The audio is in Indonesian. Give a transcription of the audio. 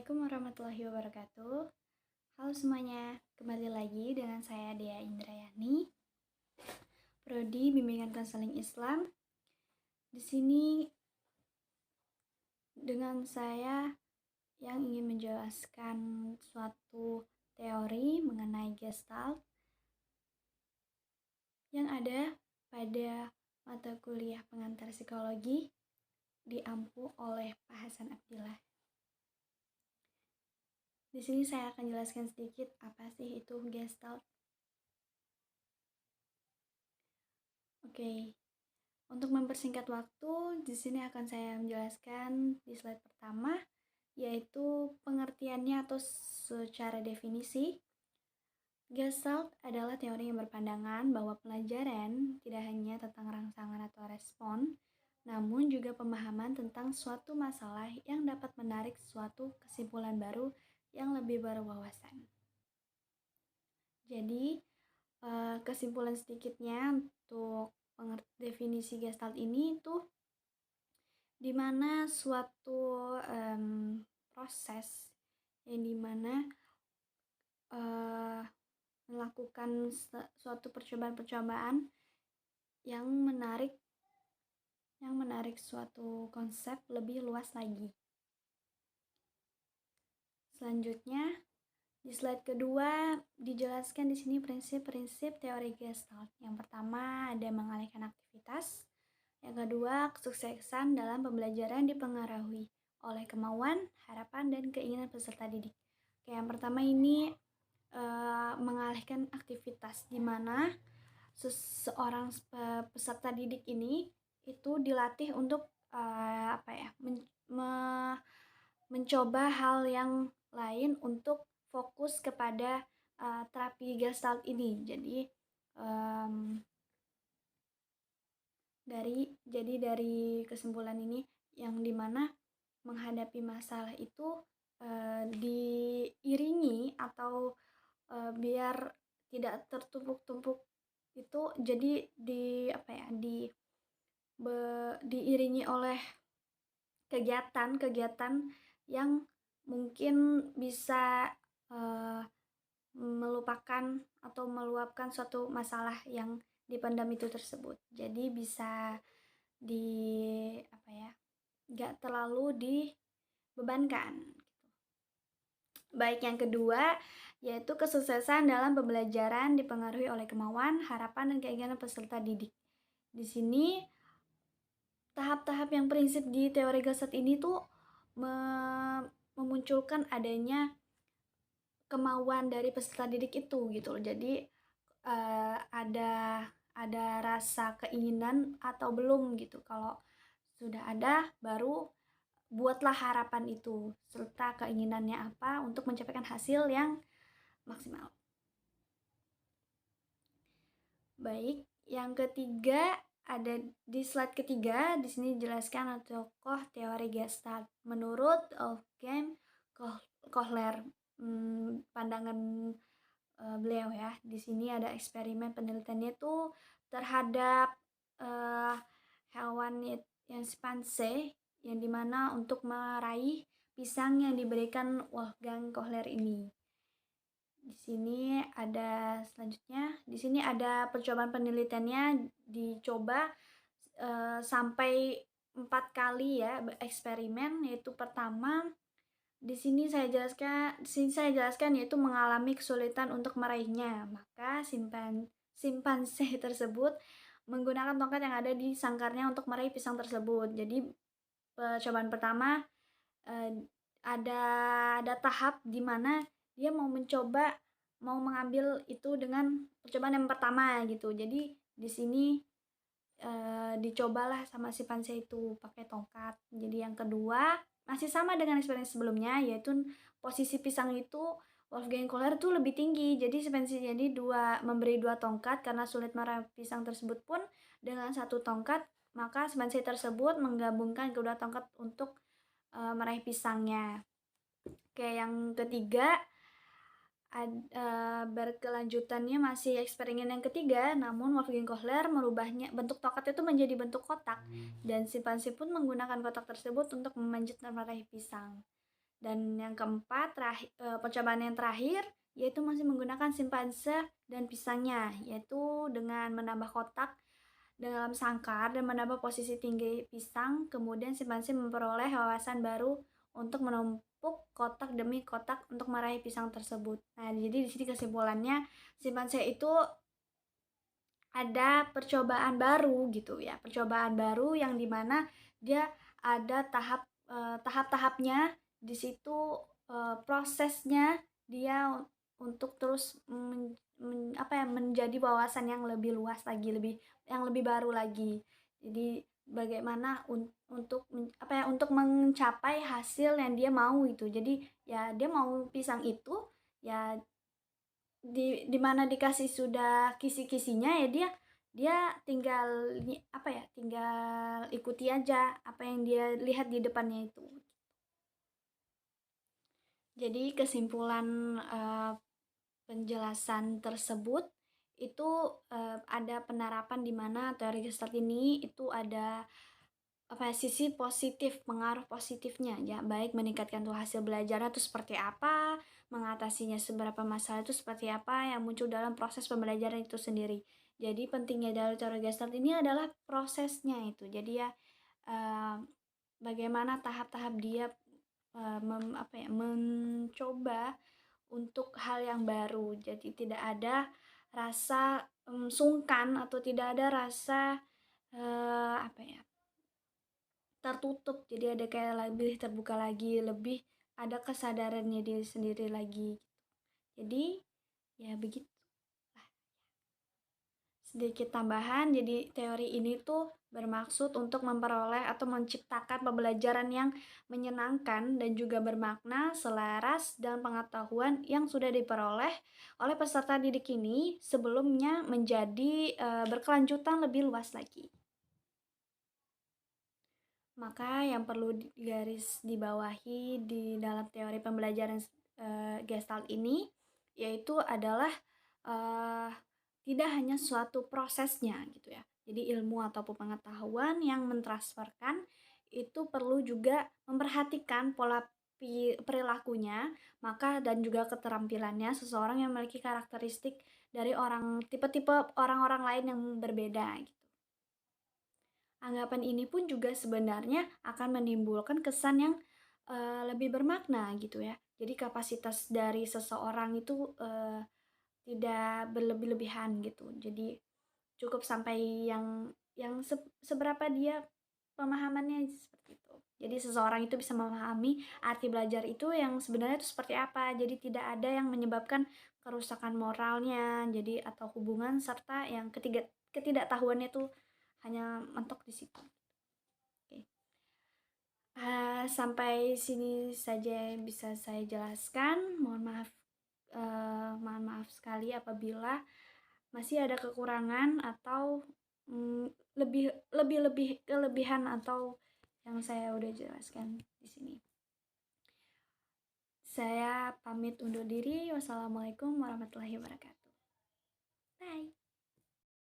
Assalamualaikum warahmatullahi wabarakatuh. Halo semuanya, kembali lagi dengan saya Dea Indrayani, Prodi Bimbingan Konseling Islam. Di sini dengan saya yang ingin menjelaskan suatu teori mengenai Gestalt yang ada pada mata kuliah pengantar psikologi diampu oleh Pak Hasan Abdillah. Di sini saya akan jelaskan sedikit apa sih itu Gestalt. Oke, untuk mempersingkat waktu, di sini akan saya menjelaskan di slide pertama, yaitu pengertiannya atau secara definisi. Gestalt adalah teori yang berpandangan bahwa pelajaran tidak hanya tentang rangsangan atau respon, namun juga pemahaman tentang suatu masalah yang dapat menarik suatu kesimpulan baru yang lebih berwawasan. Jadi, kesimpulan sedikitnya untuk definisi Gestalt ini tuh dimana suatu proses yang dimana melakukan suatu percobaan-percobaan yang menarik suatu konsep lebih luas lagi. Selanjutnya di slide kedua dijelaskan di sini prinsip-prinsip teori Gestalt. Yang pertama ada mengalihkan aktivitas. Yang kedua, kesuksesan dalam pembelajaran dipengaruhi oleh kemauan, harapan, dan keinginan peserta didik. Oke, yang pertama ini mengalihkan aktivitas, di mana seorang peserta didik ini itu dilatih untuk mencoba hal yang lain untuk fokus kepada terapi Gestalt ini. Jadi dari kesimpulan ini yang dimana menghadapi masalah itu diiringi atau biar tidak tertumpuk-tumpuk itu, jadi diiringi oleh kegiatan-kegiatan yang mungkin bisa melupakan atau meluapkan suatu masalah yang dipendam itu tersebut. Jadi bisa gak terlalu dibebankan. Baik, yang kedua yaitu kesuksesan dalam pembelajaran dipengaruhi oleh kemauan, harapan, dan keinginan peserta didik. Di sini tahap-tahap yang prinsip di teori Gestalt ini tuh memunculkan adanya kemauan dari peserta didik itu gitu loh. Jadi ada rasa keinginan atau belum gitu. Kalau sudah ada, baru buatlah harapan itu serta keinginannya apa untuk mencapai hasil yang maksimal. Baik, yang ketiga ada di slide ketiga. Di sini dijelaskan tokoh teori Gestalt menurut Wolfgang Kohler. Pandangan beliau ya. Di sini ada eksperimen penelitiannya tuh terhadap hewan yang simpanse, yang dimana untuk meraih pisang yang diberikan Wolfgang Kohler ini. Di sini ada selanjutnya, di sini ada percobaan penelitiannya, dicoba sampai 4 kali ya eksperimen, yaitu pertama di sini saya jelaskan yaitu mengalami kesulitan untuk meraihnya. Maka simpanse tersebut menggunakan tongkat yang ada di sangkarnya untuk meraih pisang tersebut. Jadi percobaan pertama ada tahap di mana dia mau mengambil itu dengan percobaan yang pertama gitu. Jadi di sini dicobalah sama simpanse itu pakai tongkat. Jadi yang kedua masih sama dengan eksperimen sebelumnya, yaitu posisi pisang itu Wolfgang Kohler tuh lebih tinggi. Jadi simpanse memberi 2 tongkat karena sulit meraih pisang tersebut pun dengan 1 tongkat, maka simpanse tersebut menggabungkan kedua tongkat untuk meraih pisangnya. Oke, yang ketiga berkelanjutannya masih eksperimen yang ketiga, namun Wolfgang Kohler merubahnya bentuk tongkat itu menjadi bentuk kotak, dan simpanse pun menggunakan kotak tersebut untuk memanjat dan meraih pisang. Dan yang keempat, percobaan yang terakhir yaitu masih menggunakan simpanse dan pisangnya, yaitu dengan menambah kotak dalam sangkar dan menambah posisi tinggi pisang, kemudian simpanse memperoleh wawasan baru untuk menumpuk kotak demi kotak untuk meraih pisang tersebut. Nah, jadi di sini kesimpulannya simpanse itu ada percobaan baru gitu ya, percobaan baru yang dimana dia ada tahap-tahapnya di situ, prosesnya dia untuk terus menjadi wawasan yang lebih luas lagi, yang lebih baru lagi. Jadi bagaimana untuk mencapai hasil yang dia mau itu. Jadi ya dia mau pisang itu ya di mana dikasih sudah kisi-kisinya ya dia dia tinggal tinggal ikuti aja apa yang dia lihat di depannya itu. Jadi kesimpulan penjelasan tersebut itu ada penerapan di mana teori Gestalt ini itu ada sisi positif, pengaruh positifnya ya, baik meningkatkan tuh hasil belajarnya itu seperti apa, mengatasinya seberapa masalah itu seperti apa yang muncul dalam proses pembelajaran itu sendiri. Jadi pentingnya dari teori Gestalt ini adalah prosesnya itu. Jadi ya eh, bagaimana tahap-tahap dia mencoba untuk hal yang baru. Jadi tidak ada rasa sungkan atau tidak ada rasa eh, apa ya tertutup, jadi ada kayak lebih terbuka lagi, lebih ada kesadarannya diri sendiri lagi. Jadi ya begitu. Sedikit tambahan, jadi teori ini tuh bermaksud untuk memperoleh atau menciptakan pembelajaran yang menyenangkan dan juga bermakna, selaras dengan pengetahuan yang sudah diperoleh oleh peserta didik ini sebelumnya menjadi berkelanjutan lebih luas lagi. Maka yang perlu garis dibawahi di dalam teori pembelajaran Gestalt ini yaitu adalah uh, tidak hanya suatu prosesnya gitu ya. Jadi ilmu ataupun pengetahuan yang mentransferkan itu perlu juga memperhatikan pola perilakunya, maka dan juga keterampilannya seseorang yang memiliki karakteristik dari tipe-tipe orang-orang lain yang berbeda gitu. Anggapan ini pun juga sebenarnya akan menimbulkan kesan yang lebih bermakna gitu ya. Jadi kapasitas dari seseorang itu tidak berlebih-lebihan gitu. Jadi cukup sampai yang seberapa dia pemahamannya seperti itu. Jadi seseorang itu bisa memahami arti belajar itu yang sebenarnya itu seperti apa. Jadi tidak ada yang menyebabkan kerusakan moralnya, jadi atau hubungan serta yang ketidaktahuannya itu hanya mentok di situ. Oke. Sampai sini saja bisa saya jelaskan. Mohon maaf sekali apabila masih ada kekurangan atau lebih kelebihan atau yang saya udah jelaskan di sini. Saya pamit undur diri. Wassalamualaikum warahmatullahi wabarakatuh. Bye.